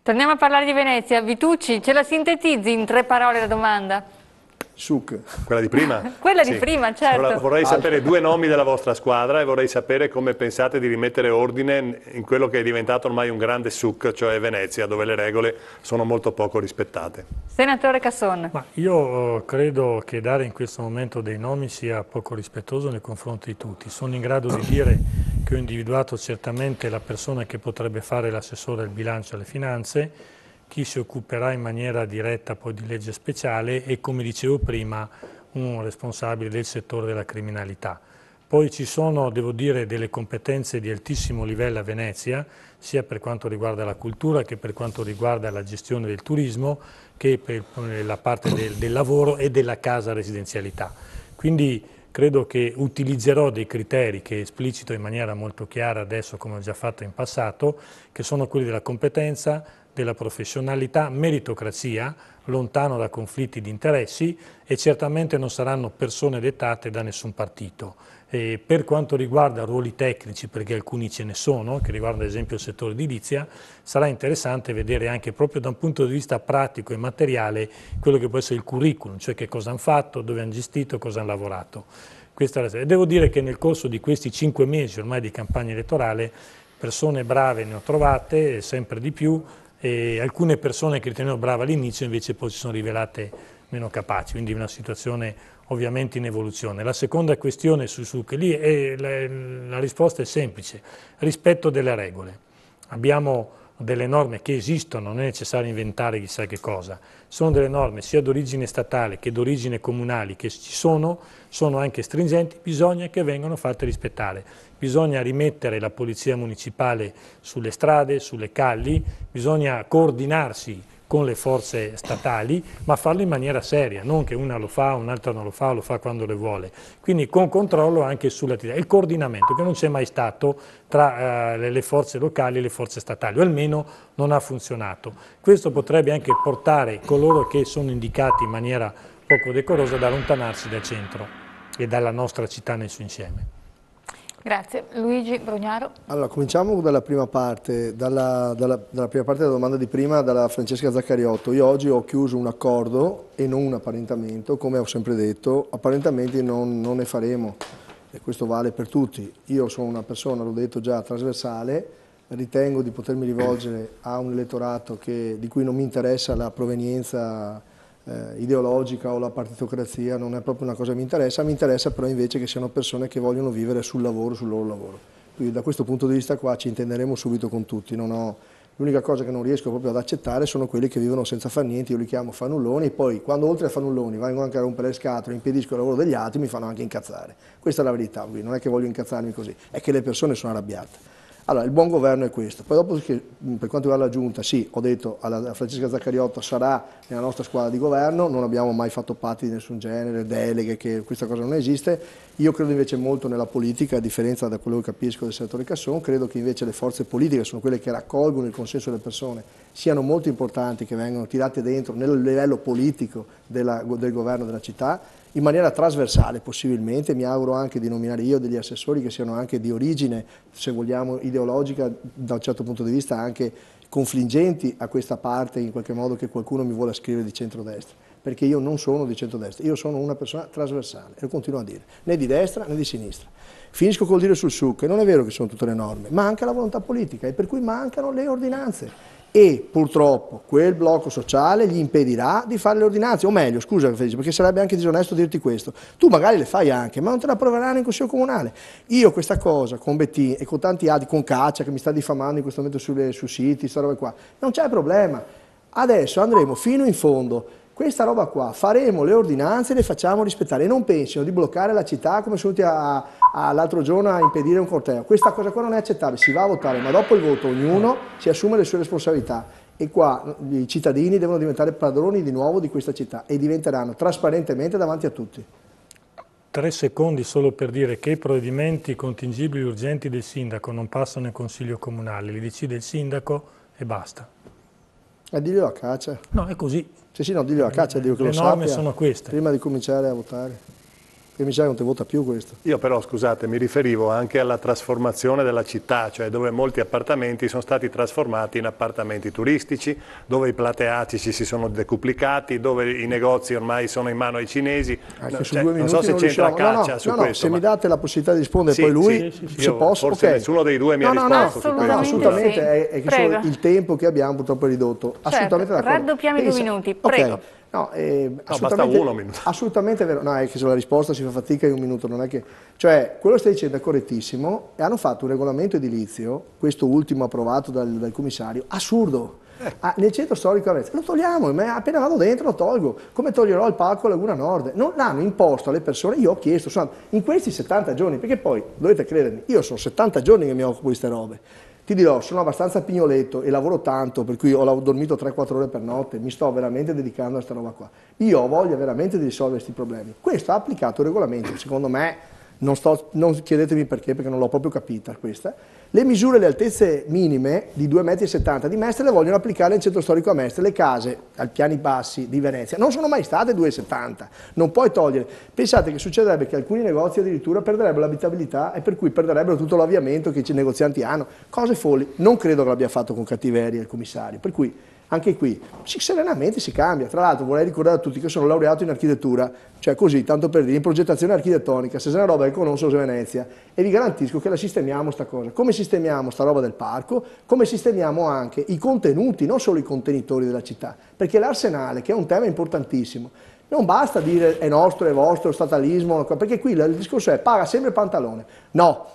Torniamo a parlare di Venezia. Vitucci, ce la sintetizzi in 3 parole la domanda? Suc. Quella di prima? Quella Sì. di prima, certo. Vorrei sapere 2 nomi della vostra squadra e vorrei sapere come pensate di rimettere ordine in quello che è diventato ormai un grande suc, cioè Venezia, dove le regole sono molto poco rispettate. Senatore Casson. Ma io credo che dare in questo momento dei nomi sia poco rispettoso nei confronti di tutti. Sono in grado di dire che ho individuato certamente la persona che potrebbe fare l'assessore al bilancio e alle finanze, chi si occuperà in maniera diretta poi di legge speciale e, come dicevo prima, un responsabile del settore della criminalità. Poi ci sono, devo dire, delle competenze di altissimo livello a Venezia, sia per quanto riguarda la cultura che per quanto riguarda la gestione del turismo, che per la parte del lavoro e della casa residenzialità. Quindi credo che utilizzerò dei criteri che esplicito in maniera molto chiara adesso, come ho già fatto in passato, che sono quelli della competenza, della professionalità, meritocrazia, lontano da conflitti di interessi, e certamente non saranno persone dettate da nessun partito. Per quanto riguarda ruoli tecnici, perché alcuni ce ne sono, che riguardano ad esempio il settore edilizia, sarà interessante vedere anche proprio da un punto di vista pratico e materiale quello che può essere il curriculum, cioè che cosa hanno fatto, dove hanno gestito, cosa hanno lavorato. E devo dire che nel corso di questi 5 mesi ormai di campagna elettorale persone brave ne ho trovate, sempre di più, e alcune persone che ritenevo brave all'inizio invece poi si sono rivelate meno capaci, quindi una situazione ovviamente in evoluzione. La seconda questione che lì la risposta è semplice: rispetto delle regole. Abbiamo delle norme che esistono, non è necessario inventare chissà che cosa, sono delle norme sia d'origine statale che d'origine comunali che ci sono anche stringenti, bisogna che vengano fatte rispettare. Bisogna rimettere la polizia municipale sulle strade, sulle calli, bisogna coordinarsi con le forze statali, ma farlo in maniera seria, non che una lo fa, un'altra non lo fa quando le vuole. Quindi con controllo anche sull'attività. Il coordinamento che non c'è mai stato tra le forze locali e le forze statali, o almeno non ha funzionato. Questo potrebbe anche portare coloro che sono indicati in maniera poco decorosa ad allontanarsi dal centro e dalla nostra città nel suo insieme. Grazie. Luigi Brugnaro. Allora, cominciamo dalla prima parte, dalla prima parte della domanda di prima, dalla Francesca Zaccariotto. Io oggi ho chiuso un accordo e non un apparentamento, come ho sempre detto, apparentamenti non ne faremo, e questo vale per tutti. Io sono una persona, l'ho detto già, trasversale, ritengo di potermi rivolgere a un elettorato di cui non mi interessa la provenienza ideologica o la partitocrazia, non è proprio una cosa che mi interessa però invece che siano persone che vogliono vivere sul lavoro, sul loro lavoro. Quindi da questo punto di vista qua ci intenderemo subito con tutti. L'unica cosa che non riesco proprio ad accettare sono quelli che vivono senza far niente, io li chiamo fannulloni, e poi quando oltre a fannulloni vengono anche a rompere le scatole, impediscono il lavoro degli altri, mi fanno anche incazzare. Questa è la verità, quindi non è che voglio incazzarmi così, è che le persone sono arrabbiate. Allora, il buon governo è questo. Poi dopo, per quanto riguarda la Giunta, sì, ho detto alla Francesca Zaccariotto, sarà nella nostra squadra di governo, non abbiamo mai fatto patti di nessun genere, deleghe, che questa cosa non esiste. Io credo invece molto nella politica, a differenza da quello che capisco del senatore Casson, credo che invece le forze politiche sono quelle che raccolgono il consenso delle persone, siano molto importanti, che vengano tirate dentro nel livello politico del governo della città, in maniera trasversale possibilmente. Mi auguro anche di nominare io degli assessori che siano anche di origine, se vogliamo, ideologica, da un certo punto di vista anche confliggenti a questa parte, in qualche modo, che qualcuno mi vuole ascrivere di centrodestra, perché io non sono di centrodestra, io sono una persona trasversale, e lo continuo a dire, né di destra né di sinistra. Finisco col dire sul SUC, non è vero che sono tutte le norme, manca la volontà politica e per cui mancano le ordinanze. E purtroppo quel blocco sociale gli impedirà di fare le ordinanze, o meglio, scusa Felice, perché sarebbe anche disonesto dirti questo, tu magari le fai anche, ma non te la approveranno in Consiglio Comunale. Io questa cosa con Bettini e con tanti altri, con Caccia che mi sta diffamando in questo momento sui siti, sta roba qua, non c'è problema, adesso andremo fino in fondo. Questa roba qua, faremo le ordinanze e le facciamo rispettare, e non pensino di bloccare la città come sono venuti l'altro giorno a impedire un corteo. Questa cosa qua non è accettabile, si va a votare, ma dopo il voto ognuno si assume le sue responsabilità, e qua i cittadini devono diventare padroni di nuovo di questa città e diventeranno trasparentemente davanti a tutti. 3 secondi solo per dire che i provvedimenti contingibili urgenti del sindaco non passano in Consiglio Comunale, li decide il sindaco e basta. Diglielo a Caccia. No, è così. Sì, no, diglielo a Caccia, dico che le lo norme sappia sono queste. prima di cominciare a votare. Perché mi sa che non ti vota più questo. Io però, scusate, mi riferivo anche alla trasformazione della città, cioè dove molti appartamenti sono stati trasformati in appartamenti turistici, dove i plateacici si sono decuplicati, dove i negozi ormai sono in mano ai cinesi. Su 2 non so se c'entra Caccia su questo. Se mi date la possibilità di rispondere, sì, poi lui, sì, se posso, forse ok. nessuno dei due mi ha risposto su questo. Assolutamente, sì. è che il tempo che abbiamo purtroppo è ridotto. Assolutamente d'accordo. Raddoppiamo i 2 minuti, prego. No, basta 1 minuto. Assolutamente vero. No, è che se la risposta si fa fatica in 1 minuto, non è che... Cioè, quello che stai dicendo è correttissimo e hanno fatto un regolamento edilizio, questo ultimo approvato dal commissario, assurdo. Nel centro storico a Venezia, lo togliamo, appena vado dentro lo tolgo, come toglierò il palco Laguna Nord. Non l'hanno imposto alle persone, io ho chiesto, in questi 70 giorni, perché poi, dovete credermi, io sono 70 giorni che mi occupo di queste robe. Ti dirò, sono abbastanza pignoletto e lavoro tanto, per cui ho dormito 3-4 ore per notte, mi sto veramente dedicando a questa roba qua. Io ho voglia veramente di risolvere questi problemi. Questo ha applicato il regolamento, secondo me, non chiedetemi perché non l'ho proprio capita questa. Le misure, le altezze minime di 2,70 m di Mestre le vogliono applicare nel centro storico a Mestre. Le case ai piani bassi di Venezia non sono mai state 2,70 m, non puoi togliere. Pensate che succederebbe che alcuni negozi addirittura perderebbero l'abitabilità e per cui perderebbero tutto l'avviamento che i negozianti hanno. Cose folli. Non credo che l'abbia fatto con cattiveria il commissario, per cui anche qui serenamente si cambia. Tra l'altro vorrei ricordare a tutti che sono laureato in architettura, cioè così, tanto per dire, in progettazione architettonica, se c'è una roba che conosco è Venezia, e vi garantisco che la sistemiamo sta cosa. Come sistemiamo sta roba del parco, come sistemiamo anche i contenuti, non solo i contenitori della città, perché l'arsenale, che è un tema importantissimo, non basta dire è nostro, è vostro, statalismo, perché qui il discorso è paga sempre il pantalone. No,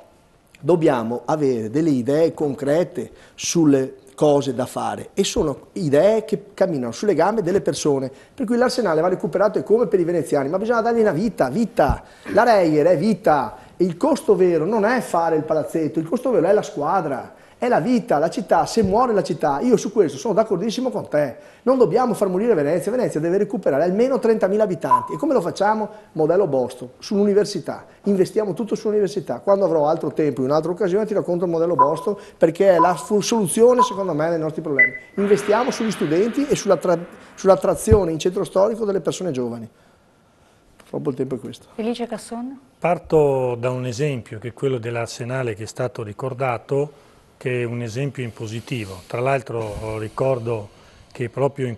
dobbiamo avere delle idee concrete sulle cose da fare e sono idee che camminano sulle gambe delle persone, per cui l'arsenale va recuperato e come per i veneziani, ma bisogna dargli una vita, la Reyer è vita, e il costo vero non è fare il palazzetto, il costo vero è la squadra, è la vita, la città, se muore la città, io su questo sono d'accordissimo con te, non dobbiamo far morire Venezia, Venezia deve recuperare almeno 30.000 abitanti, e come lo facciamo? Modello Boston, sull'università, investiamo tutto sull'università, quando avrò altro tempo, in un'altra occasione ti racconto il modello Boston, perché è la soluzione secondo me dei nostri problemi, investiamo sugli studenti e sull'attrazione in centro storico delle persone giovani. Purtroppo il tempo è questo. Felice Casson? Parto da un esempio che è quello dell'Arsenale che è stato ricordato, che è un esempio in positivo. Tra l'altro ricordo che proprio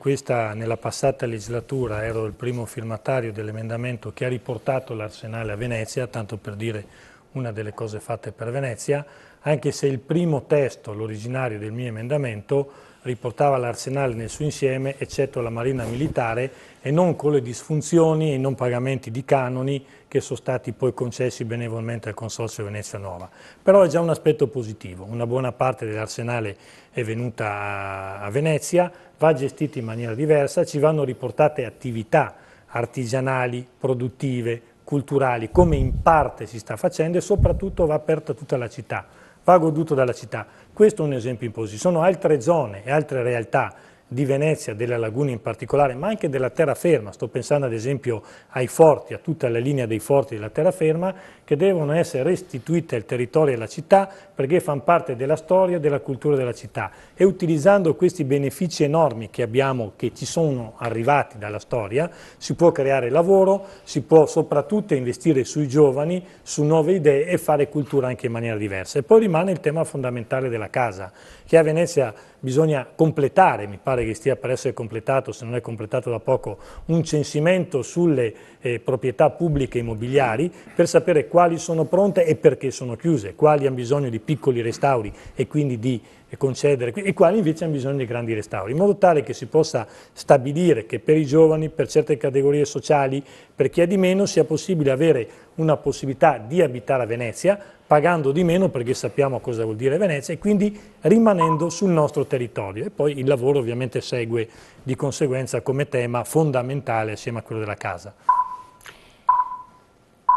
nella passata legislatura ero il primo firmatario dell'emendamento che ha riportato l'Arsenale a Venezia, tanto per dire una delle cose fatte per Venezia, anche se il primo testo, l'originario del mio emendamento, riportava l'Arsenale nel suo insieme, eccetto la Marina Militare, e non con le disfunzioni e i non pagamenti di canoni che sono stati poi concessi benevolmente al Consorzio Venezia Nuova. Però è già un aspetto positivo, una buona parte dell'Arsenale è venuta a Venezia, va gestita in maniera diversa, ci vanno riportate attività artigianali, produttive, culturali, come in parte si sta facendo, e soprattutto va aperta tutta la città, va goduto dalla città. Questo è un esempio in positivo. Sono altre zone e altre realtà di Venezia, della laguna in particolare, ma anche della terraferma, sto pensando ad esempio ai forti, a tutta la linea dei forti della terraferma, che devono essere restituite al territorio e alla città perché fanno parte della storia e della cultura della città, e utilizzando questi benefici enormi che abbiamo, che ci sono arrivati dalla storia, si può creare lavoro, si può soprattutto investire sui giovani, su nuove idee e fare cultura anche in maniera diversa. E poi rimane il tema fondamentale della casa, che a Venezia bisogna completare, mi pare che stia per essere completato, se non è completato da poco, un censimento sulle proprietà pubbliche immobiliari per sapere quali sono pronte e perché sono chiuse, quali hanno bisogno di piccoli restauri e quindi di concedere, e quali invece hanno bisogno di grandi restauri, in modo tale che si possa stabilire che per i giovani, per certe categorie sociali, per chi ha di meno, sia possibile avere una possibilità di abitare a Venezia, pagando di meno perché sappiamo cosa vuol dire Venezia, e quindi rimanendo sul nostro territorio. E poi il lavoro ovviamente segue di conseguenza come tema fondamentale assieme a quello della casa.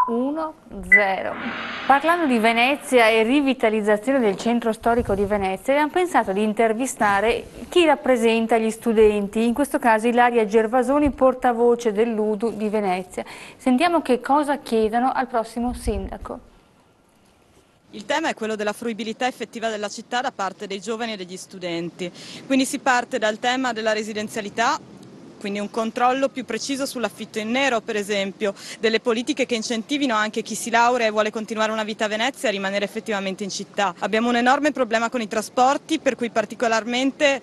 1-0. Parlando di Venezia e rivitalizzazione del centro storico di Venezia, abbiamo pensato di intervistare chi rappresenta gli studenti, in questo caso Ilaria Gervasoni, portavoce dell'UDU di Venezia. Sentiamo che cosa chiedono al prossimo sindaco. Il tema è quello della fruibilità effettiva della città da parte dei giovani e degli studenti, quindi si parte dal tema della residenzialità, quindi un controllo più preciso sull'affitto in nero, per esempio, delle politiche che incentivino anche chi si laurea e vuole continuare una vita a Venezia a rimanere effettivamente in città. Abbiamo un enorme problema con i trasporti, per cui particolarmente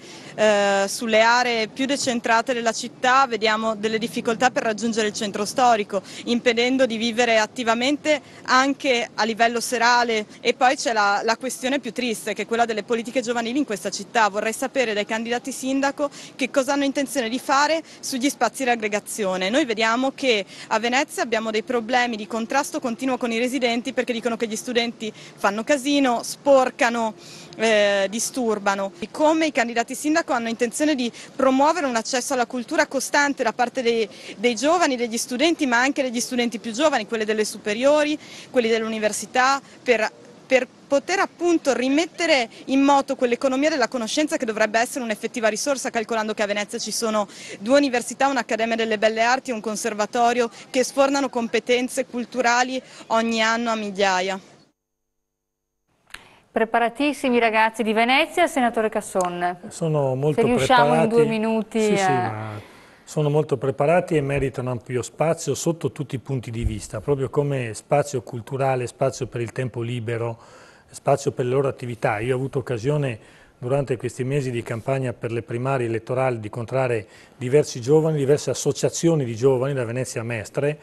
sulle aree più decentrate della città vediamo delle difficoltà per raggiungere il centro storico, impedendo di vivere attivamente anche a livello serale. E poi c'è la questione più triste, che è quella delle politiche giovanili in questa città. Vorrei sapere dai candidati sindaco che cosa hanno intenzione di fare sugli spazi di aggregazione. Noi vediamo che a Venezia abbiamo dei problemi di contrasto continuo con i residenti, perché dicono che gli studenti fanno casino, sporcano, disturbano. Come i candidati sindaco hanno intenzione di promuovere un accesso alla cultura costante da parte dei giovani, degli studenti, ma anche degli studenti più giovani, quelli delle superiori, quelli dell'università, per poter appunto rimettere in moto quell'economia della conoscenza che dovrebbe essere un'effettiva risorsa, calcolando che a Venezia ci sono 2 università, un'Accademia delle Belle Arti e un conservatorio che sfornano competenze culturali ogni anno a migliaia. Preparatissimi i ragazzi di Venezia, senatore Casson. Sono molto Se riusciamo preparati. in 2 minuti. Sì, ma sono molto preparati e meritano ampio spazio sotto tutti i punti di vista, proprio come spazio culturale, spazio per il tempo libero, spazio per le loro attività. Io ho avuto occasione durante questi mesi di campagna per le primarie elettorali di incontrare diversi giovani, diverse associazioni di giovani da Venezia Mestre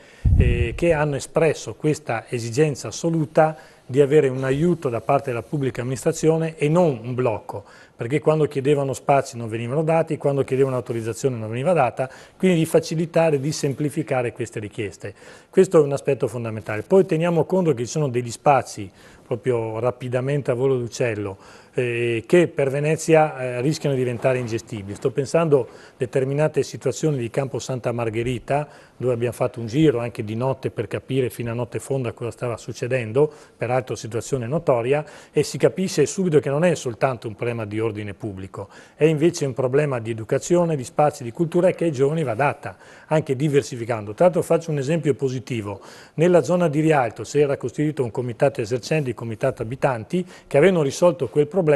che hanno espresso questa esigenza assoluta di avere un aiuto da parte della pubblica amministrazione e non un blocco, perché quando chiedevano spazi non venivano dati, quando chiedevano autorizzazione non veniva data, quindi di facilitare, di semplificare queste richieste. Questo è un aspetto fondamentale. Poi teniamo conto che ci sono degli spazi, proprio rapidamente a volo d'uccello, che per Venezia rischiano di diventare ingestibili. Sto pensando a determinate situazioni di Campo Santa Margherita, dove abbiamo fatto un giro anche di notte per capire fino a notte fonda cosa stava succedendo, peraltro situazione notoria, e si capisce subito che non è soltanto un problema di ordine pubblico, è invece un problema di educazione, di spazi, di cultura che ai giovani va data, anche diversificando. Tra l'altro faccio un esempio positivo: nella zona di Rialto si era costituito un comitato esercenti, comitato abitanti, che avevano risolto quel problema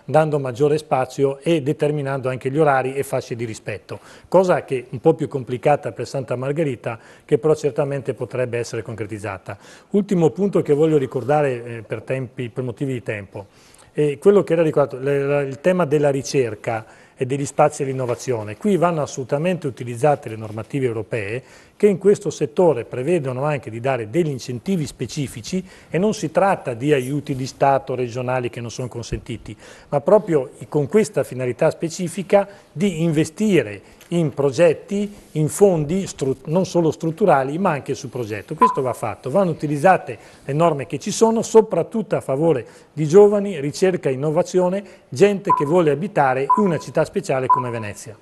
dando maggiore spazio e determinando anche gli orari e fasce di rispetto, cosa che è un po' più complicata per Santa Margherita, che però certamente potrebbe essere concretizzata. Ultimo punto che voglio ricordare per motivi di tempo, è quello che era ricordato, il tema della ricerca e degli spazi all'innovazione. Qui vanno assolutamente utilizzate le normative europee che in questo settore prevedono anche di dare degli incentivi specifici, e non si tratta di aiuti di Stato regionali che non sono consentiti, ma proprio con questa finalità specifica di investire in progetti, in fondi non solo strutturali ma anche su progetto. Questo va fatto, vanno utilizzate le norme che ci sono, soprattutto a favore di giovani, ricerca e innovazione, gente che vuole abitare in una città speciale come Venezia.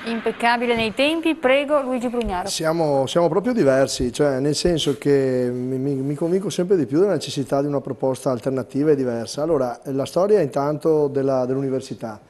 Impeccabile nei tempi, prego Luigi Brugnaro. Siamo proprio diversi, cioè nel senso che mi convinco sempre di più della necessità di una proposta alternativa e diversa. Allora, la storia intanto dell'università.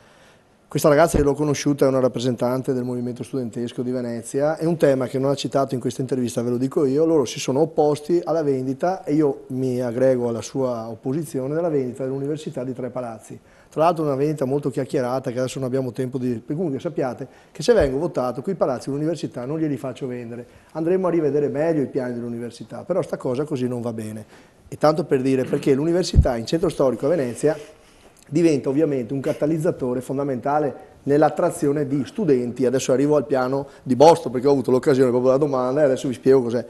Questa ragazza che l'ho conosciuta è una rappresentante del movimento studentesco di Venezia, è un tema che non ha citato in questa intervista, ve lo dico io. Loro si sono opposti alla vendita, e io mi aggrego alla sua opposizione, della vendita dell'università di Tre Palazzi. Tra l'altro una vendita molto chiacchierata che adesso non abbiamo tempo di... Comunque sappiate che se vengo votato quei palazzi dell'università non glieli faccio vendere, andremo a rivedere meglio i piani dell'università, però sta cosa così non va bene. E tanto per dire, perché l'università in centro storico a Venezia diventa ovviamente un catalizzatore fondamentale nell'attrazione di studenti. Adesso arrivo al piano di Boston, perché ho avuto l'occasione proprio della domanda, e adesso vi spiego cos'è.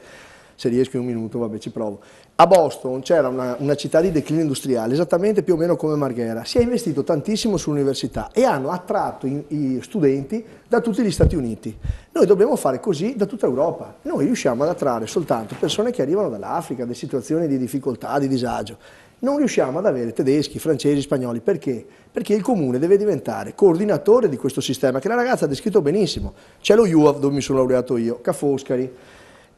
Se riesco in un minuto, vabbè, ci provo. A Boston c'era una città di declino industriale, esattamente più o meno come Marghera. Si è investito tantissimo sull'università e hanno attratto i studenti da tutti gli Stati Uniti. Noi dobbiamo fare così da tutta Europa. Noi riusciamo ad attrarre soltanto persone che arrivano dall'Africa, da situazioni di difficoltà, di disagio. Non riusciamo ad avere tedeschi, francesi, spagnoli. Perché? Perché il comune deve diventare coordinatore di questo sistema, che la ragazza ha descritto benissimo. C'è lo UAV, dove mi sono laureato io, Ca' Foscari,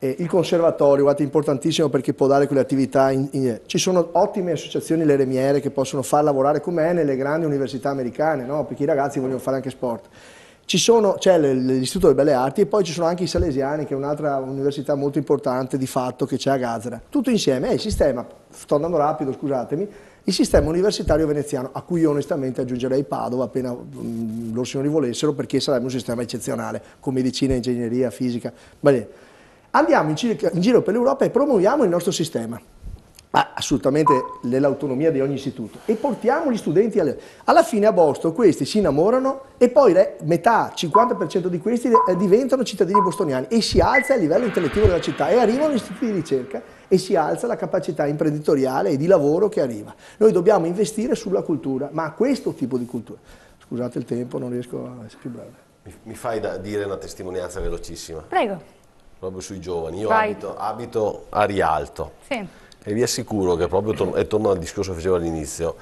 il conservatorio, guardate, importantissimo perché può dare quelle attività. Ci sono ottime associazioni leremiere che possono far lavorare come è nelle grandi università americane, no? Perché i ragazzi vogliono fare anche sport. C'è l'Istituto delle Belle Arti e poi ci sono anche i Salesiani, che è un'altra università molto importante di fatto che c'è a Gazara. Tutto insieme è il sistema, sto andando rapido, scusatemi, il sistema universitario veneziano, a cui io onestamente aggiungerei Padova appena loro signori volessero, perché sarebbe un sistema eccezionale, con medicina, ingegneria, fisica. Bene. Andiamo in giro per l'Europa e promuoviamo il nostro sistema. Assolutamente nell'autonomia di ogni istituto, e portiamo gli studenti alla fine a Boston. Questi si innamorano e poi metà, 50% di questi diventano cittadini bostoniani e si alza il livello intellettivo della città e arrivano gli istituti di ricerca e si alza la capacità imprenditoriale e di lavoro che arriva. Noi dobbiamo investire sulla cultura, ma questo tipo di cultura. Scusate il tempo, non riesco a essere più bravo. Mi fai da dire una testimonianza velocissima? Prego. Proprio sui giovani. Io abito a Rialto. Sì. E vi assicuro che proprio, e torno al discorso che facevo all'inizio,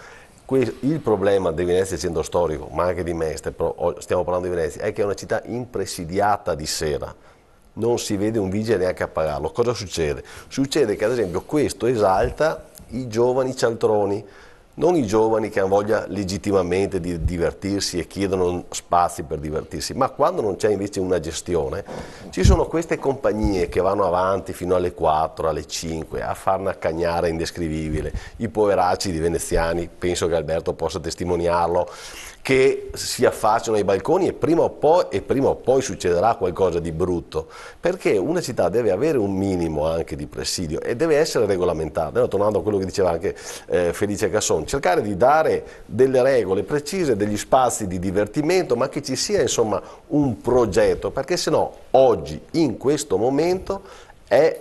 il problema di Venezia centro storico, ma anche di Mestre, però stiamo parlando di Venezia, è che è una città impresidiata di sera, non si vede un vigile neanche a pagarlo. Cosa succede? Succede che ad esempio questo esalta i giovani cialtroni, non i giovani che hanno voglia legittimamente di divertirsi e chiedono spazi per divertirsi, ma quando non c'è invece una gestione, ci sono queste compagnie che vanno avanti fino alle 4, alle 5 a fare una cagnara indescrivibile, i poveracci di veneziani, penso che Alberto possa testimoniarlo, che si affacciano ai balconi e prima o poi succederà qualcosa di brutto, perché una città deve avere un minimo anche di presidio e deve essere regolamentata. Tornando a quello che diceva anche Felice Casson, cercare di dare delle regole precise, degli spazi di divertimento, ma che ci sia insomma un progetto, perché sennò oggi, in questo momento,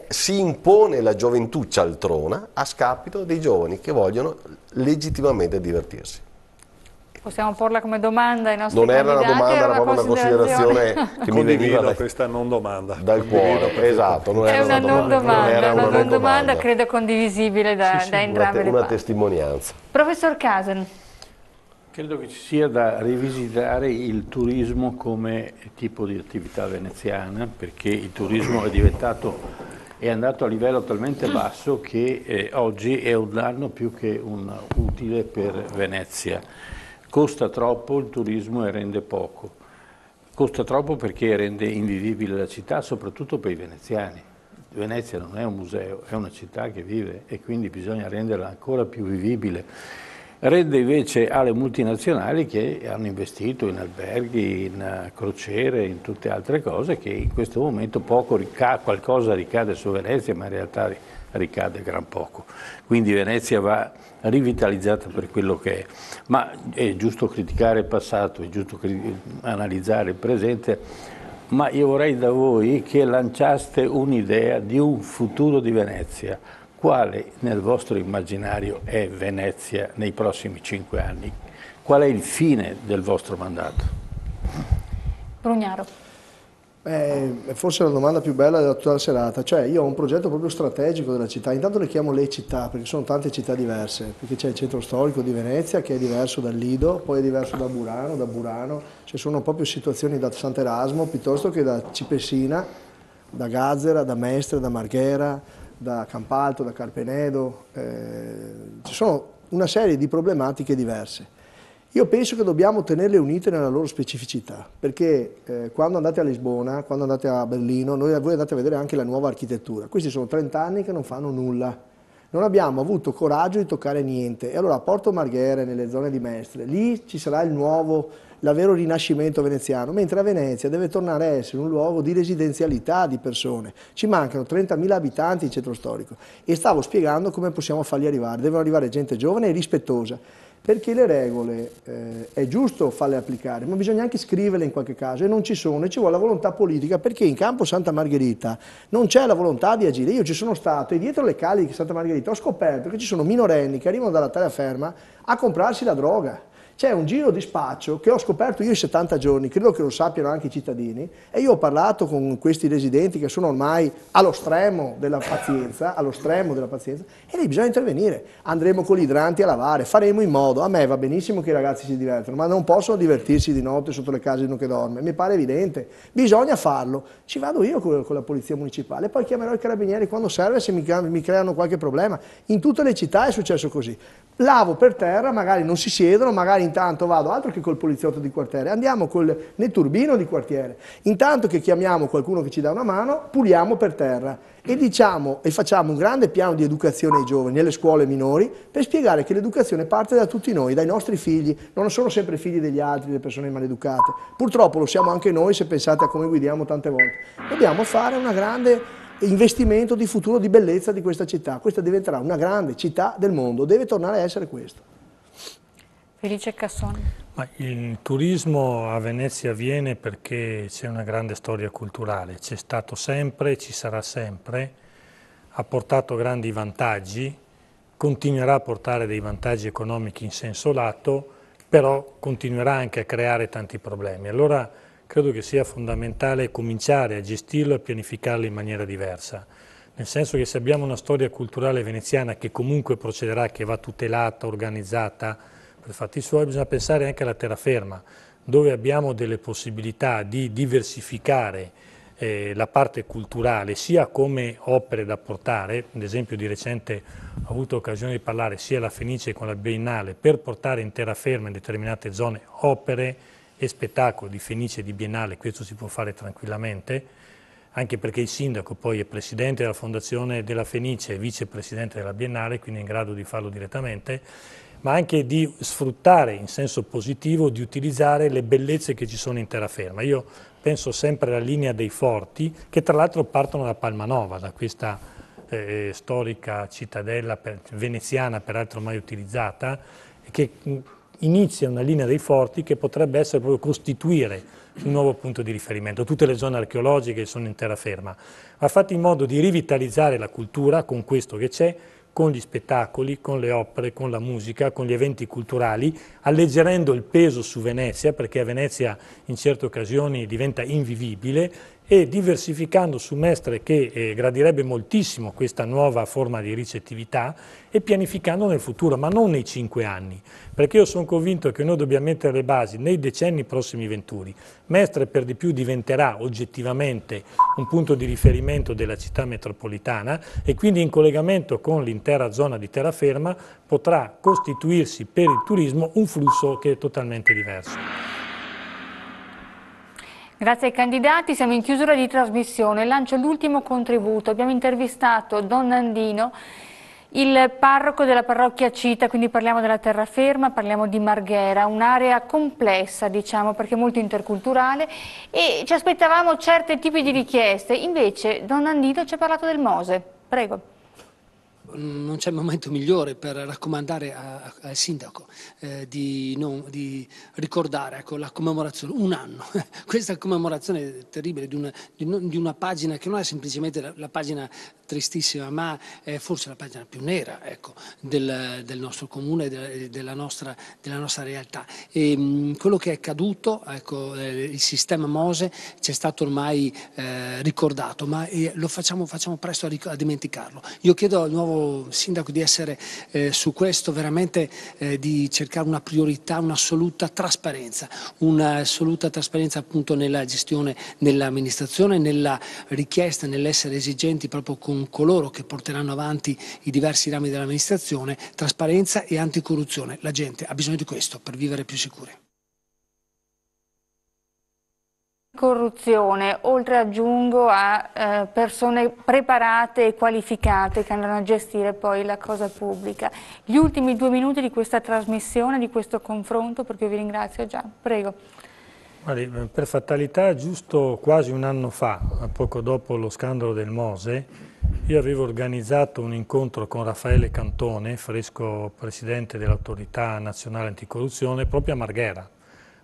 si impone la gioventù cialtrona a scapito dei giovani che vogliono legittimamente divertirsi. Possiamo porla come domanda ai nostri non era candidati? Una domanda, era proprio una considerazione che mi veniva questa non domanda dal cuore. Esatto, non era una non domanda, una non domanda, credo condivisibile da entrambe le una parti. testimonianza. Professor Casen. Credo che ci sia da rivisitare il turismo come tipo di attività veneziana, perché il turismo è andato a livello talmente basso che oggi è un danno più che un utile per Venezia. Costa troppo il turismo e rende poco. Costa troppo perché rende invivibile la città, soprattutto per i veneziani. Venezia non è un museo, è una città che vive e quindi bisogna renderla ancora più vivibile. Rende invece alle multinazionali che hanno investito in alberghi, in crociere, in tutte altre cose che in questo momento qualcosa ricade su Venezia, ma in realtà ricade gran poco. Quindi Venezia va rivitalizzata per quello che è, ma è giusto criticare il passato, è giusto analizzare il presente, ma io vorrei da voi che lanciaste un'idea di un futuro di Venezia. Quale nel vostro immaginario è Venezia nei prossimi 5 anni? Qual è il fine del vostro mandato? Brugnaro. Forse è la domanda più bella della tutta la serata. Cioè, io ho un progetto proprio strategico della città. Intanto le chiamo le città, perché sono tante città diverse, perché c'è il centro storico di Venezia che è diverso dal Lido, poi è diverso da Burano, cioè sono proprio situazioni da Sant'Erasmo piuttosto che da Cipessina, da Gazara, da Mestre, da Marghera, da Campalto, da Carpenedo. Ci sono una serie di problematiche diverse. Io penso che dobbiamo tenerle unite nella loro specificità, perché quando andate a Lisbona, quando andate a Berlino, voi andate a vedere anche la nuova architettura. Questi sono 30 anni che non fanno nulla. Non abbiamo avuto coraggio di toccare niente. E allora a Porto Marghera, nelle zone di Mestre, lì ci sarà il vero rinascimento veneziano, mentre a Venezia deve tornare a essere un luogo di residenzialità di persone. Ci mancano 30.000 abitanti in centro storico e stavo spiegando come possiamo farli arrivare. Devono arrivare gente giovane e rispettosa. Perché le regole è giusto farle applicare, ma bisogna anche scriverle in qualche caso e non ci sono, e ci vuole la volontà politica, perché in campo Santa Margherita non c'è la volontà di agire. Io ci sono stato e dietro le cali di Santa Margherita ho scoperto che ci sono minorenni che arrivano dalla terraferma a comprarsi la droga. C'è un giro di spaccio che ho scoperto io in 70 giorni, credo che lo sappiano anche i cittadini, e io ho parlato con questi residenti che sono ormai allo stremo della pazienza, e lì bisogna intervenire. Andremo con gli idranti a lavare, faremo in modo, a me va benissimo che i ragazzi si divertono, ma non possono divertirsi di notte sotto le case di uno che dorme, mi pare evidente, bisogna farlo. Ci vado io con la polizia municipale, poi chiamerò i carabinieri quando serve se mi creano qualche problema. In tutte le città è successo così. Lavo per terra, magari non si siedono, magari intanto vado, altro che col poliziotto di quartiere, andiamo col netturbino di quartiere. Intanto che chiamiamo qualcuno che ci dà una mano, puliamo per terra e diciamo e facciamo un grande piano di educazione ai giovani nelle scuole minori per spiegare che l'educazione parte da tutti noi, dai nostri figli, non sono sempre figli degli altri, delle persone maleducate. Purtroppo lo siamo anche noi se pensate a come guidiamo tante volte. Dobbiamo fare una grande investimento di futuro, di bellezza di questa città. Questa diventerà una grande città del mondo, deve tornare a essere questo. Felice Cassoni. Ma il turismo a Venezia avviene perché c'è una grande storia culturale, c'è stato sempre, ci sarà sempre, ha portato grandi vantaggi, continuerà a portare dei vantaggi economici in senso lato, però continuerà anche a creare tanti problemi. Allora credo che sia fondamentale cominciare a gestirlo e a pianificarlo in maniera diversa, nel senso che se abbiamo una storia culturale veneziana che comunque procederà, che va tutelata, organizzata per fatti suoi, bisogna pensare anche alla terraferma, dove abbiamo delle possibilità di diversificare la parte culturale, sia come opere da portare, ad esempio di recente ho avuto occasione di parlare sia alla Fenice che con la Biennale, per portare in terraferma in determinate zone opere e spettacolo di Fenice e di Biennale. Questo si può fare tranquillamente, anche perché il sindaco poi è presidente della Fondazione della Fenice e vicepresidente della Biennale, quindi è in grado di farlo direttamente, ma anche di sfruttare in senso positivo, di utilizzare le bellezze che ci sono in terraferma. Io penso sempre alla linea dei forti, che tra l'altro partono da Palmanova, da questa storica cittadella veneziana, peraltro mai utilizzata, che inizia una linea dei forti che potrebbe essere proprio costituire un nuovo punto di riferimento. Tutte le zone archeologiche sono in terraferma. Va fatto in modo di rivitalizzare la cultura con questo che c'è, con gli spettacoli, con le opere, con la musica, con gli eventi culturali, alleggerendo il peso su Venezia, perché a Venezia in certe occasioni diventa invivibile, e diversificando su Mestre, che gradirebbe moltissimo questa nuova forma di ricettività, e pianificando nel futuro, ma non nei 5 anni, perché io sono convinto che noi dobbiamo mettere le basi nei decenni prossimi venturi. Mestre per di più diventerà oggettivamente un punto di riferimento della città metropolitana e quindi in collegamento con l'intera zona di terraferma potrà costituirsi per il turismo un flusso che è totalmente diverso. Grazie ai candidati, siamo in chiusura di trasmissione. Lancio l'ultimo contributo. Abbiamo intervistato Don Nandino, il parroco della parrocchia Cita, quindi parliamo della terraferma, parliamo di Marghera, un'area complessa, diciamo, perché molto interculturale, e ci aspettavamo certi tipi di richieste. Invece Don Nandino ci ha parlato del Mose. Prego. Non c'è momento migliore per raccomandare al sindaco di ricordare, ecco, la commemorazione, un anno, questa commemorazione terribile di una pagina che non è semplicemente la pagina tristissima, ma è forse la pagina più nera, ecco, del nostro comune, della nostra realtà. E quello che è caduto, ecco, il sistema Mose, c'è stato ormai ricordato, ma lo facciamo presto a dimenticarlo. Io chiedo al nuovo sindaco di essere su questo veramente di cercare una priorità, un'assoluta trasparenza appunto nella gestione, nell'amministrazione, nella richiesta, nell'essere esigenti proprio con coloro che porteranno avanti i diversi rami dell'amministrazione, trasparenza e anticorruzione. La gente ha bisogno di questo per vivere più sicuri. Corruzione, oltre aggiungo a persone preparate e qualificate che andranno a gestire poi la cosa pubblica. Gli ultimi 2 minuti di questa trasmissione, di questo confronto, perché vi ringrazio già. Prego. Per fatalità, giusto quasi un anno fa, poco dopo lo scandalo del Mose, io avevo organizzato un incontro con Raffaele Cantone, fresco presidente dell'Autorità Nazionale Anticorruzione, proprio a Marghera,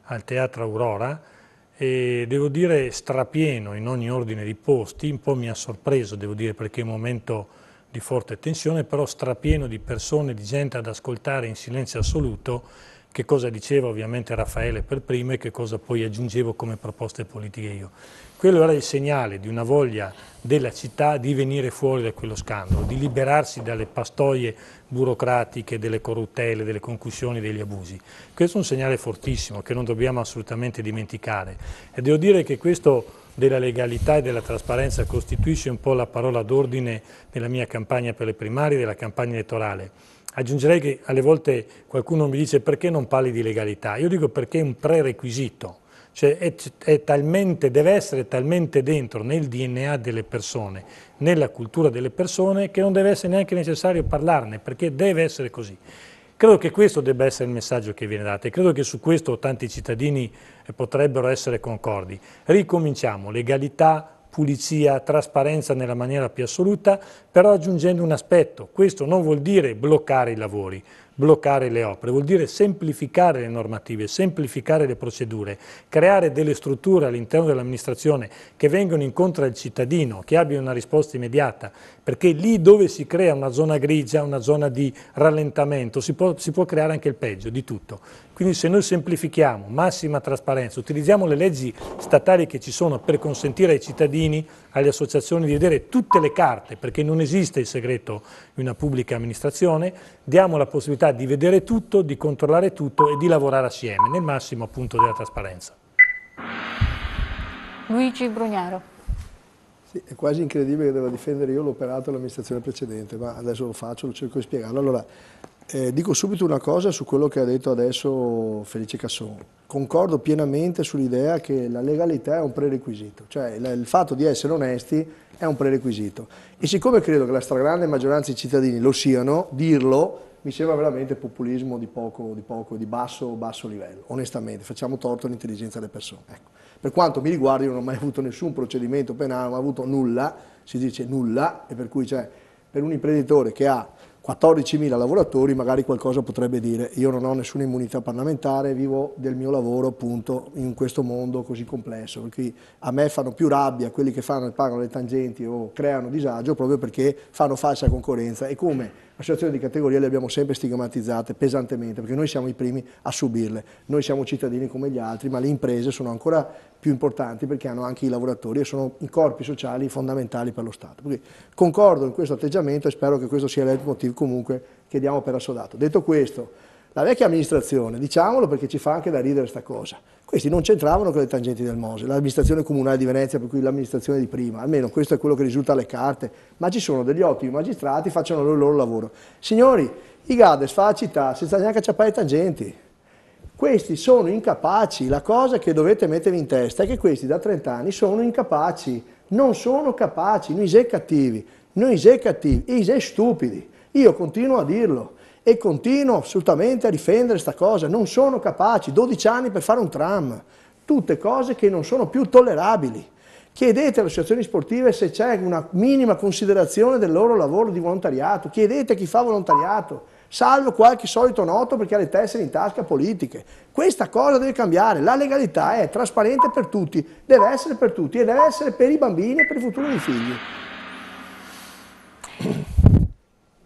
al Teatro Aurora, e devo dire strapieno in ogni ordine di posti. Un po' mi ha sorpreso, devo dire, perché è un momento di forte tensione, però strapieno di persone, di gente ad ascoltare in silenzio assoluto che cosa diceva ovviamente Raffaele per primo e che cosa poi aggiungevo come proposte politiche io. Quello era il segnale di una voglia della città di venire fuori da quello scandalo, di liberarsi dalle pastoie burocratiche, delle corruttele, delle concussioni, degli abusi. Questo è un segnale fortissimo che non dobbiamo assolutamente dimenticare, e devo dire che questo della legalità e della trasparenza costituisce un po' la parola d'ordine della mia campagna per le primarie, della campagna elettorale. Aggiungerei che alle volte qualcuno mi dice perché non parli di legalità? Io dico perché è un prerequisito, cioè deve essere talmente dentro nel DNA delle persone, nella cultura delle persone, che non deve essere neanche necessario parlarne, perché deve essere così. Credo che questo debba essere il messaggio che viene dato e credo che su questo tanti cittadini potrebbero essere concordi. Ricominciamo, legalità, pulizia, trasparenza nella maniera più assoluta, però aggiungendo un aspetto: questo non vuol dire bloccare i lavori, bloccare le opere, vuol dire semplificare le normative, semplificare le procedure, creare delle strutture all'interno dell'amministrazione che vengano incontro al cittadino, che abbiano una risposta immediata, perché lì dove si crea una zona grigia, una zona di rallentamento, si può creare anche il peggio di tutto. Quindi se noi semplifichiamo, massima trasparenza, utilizziamo le leggi statali che ci sono per consentire ai cittadini, alle associazioni di vedere tutte le carte, perché non esiste il segreto in una pubblica amministrazione, diamo la possibilità di vedere tutto, di controllare tutto e di lavorare assieme, nel massimo appunto della trasparenza. Luigi Brugnaro. Sì, è quasi incredibile che devo difendere io l'operato dell'amministrazione precedente, ma adesso lo faccio, lo cerco di spiegarlo. Allora, dico subito una cosa su quello che ha detto adesso Felice Casson. Concordo pienamente sull'idea che la legalità è un prerequisito, cioè il fatto di essere onesti è un prerequisito. E siccome credo che la stragrande maggioranza dei cittadini lo siano, dirlo mi sembra veramente populismo di basso livello. Onestamente, facciamo torto all'intelligenza delle persone. Ecco. Per quanto mi riguarda, io non ho mai avuto nessun procedimento penale, non ho avuto nulla, si dice nulla, e per cui per un imprenditore che ha 14.000 lavoratori magari qualcosa potrebbe dire. Io non ho nessuna immunità parlamentare, vivo del mio lavoro appunto in questo mondo così complesso, per cui a me fanno più rabbia quelli che pagano le tangenti o creano disagio proprio perché fanno falsa concorrenza, e come associazioni di categoria le abbiamo sempre stigmatizzate pesantemente, perché noi siamo i primi a subirle, noi siamo cittadini come gli altri, ma le imprese sono ancora più importanti perché hanno anche i lavoratori e sono i corpi sociali fondamentali per lo Stato. Quindi concordo in questo atteggiamento e spero che questo sia il motivo comunque che diamo per assodato. Detto questo, la vecchia amministrazione, diciamolo perché ci fa anche da ridere sta cosa, questi non c'entravano con le tangenti del Mose, l'amministrazione comunale di Venezia, per cui l'amministrazione di prima, almeno questo è quello che risulta alle carte, ma ci sono degli ottimi magistrati, facciano il loro lavoro. Signori, i Gades fa la città senza neanche acciappare le tangenti. Questi sono incapaci, la cosa che dovete mettervi in testa è che questi da 30 anni sono incapaci, non sono capaci, noi sei cattivi, i sei stupidi, io continuo a dirlo e continuo assolutamente a difendere questa cosa, non sono capaci, 12 anni per fare un tram, tutte cose che non sono più tollerabili. Chiedete alle associazioni sportive se c'è una minima considerazione del loro lavoro di volontariato, chiedete a chi fa volontariato, salvo qualche solito noto perché ha le tessere in tasca politiche. Questa cosa deve cambiare, la legalità è trasparente per tutti, deve essere per tutti e deve essere per i bambini e per il futuro dei figli.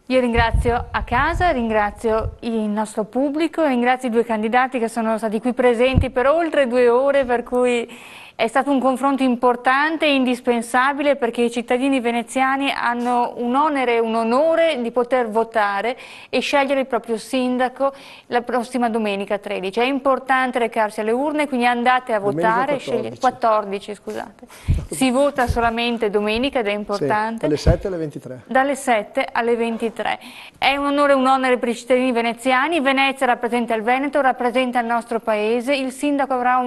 Io ringrazio a casa, ringrazio il nostro pubblico, ringrazio i due candidati che sono stati qui presenti per oltre 2 ore, per cui è stato un confronto importante e indispensabile, perché i cittadini veneziani hanno un onere e un onore di poter votare e scegliere il proprio sindaco la prossima domenica 13. È importante recarsi alle urne, quindi andate a votare, 14, scusate. Si vota solamente domenica ed è importante. Sì, dalle 7 alle 23. Dalle 7 alle 23. È un onore e un onere per i cittadini veneziani. Venezia rappresenta il Veneto, rappresenta il nostro paese. Il sindaco avrà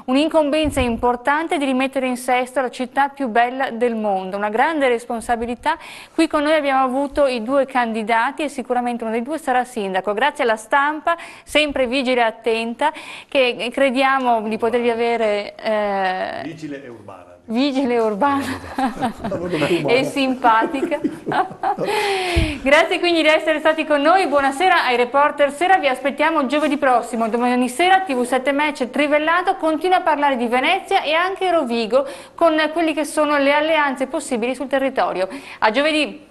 un'incombenza importante di rimettere in sesto la città più bella del mondo, una grande responsabilità. Qui con noi abbiamo avuto i 2 candidati e sicuramente uno dei 2 sarà sindaco. Grazie alla stampa, sempre vigile e attenta, che crediamo di potervi avere... Vigile e urbana. Vigile urbana e simpatica. Grazie quindi di essere stati con noi, buonasera ai Reporter Sera, vi aspettiamo giovedì prossimo, domani sera TV7 Match Trivellato continua a parlare di Venezia e anche Rovigo con quelli che sono le alleanze possibili sul territorio. A giovedì!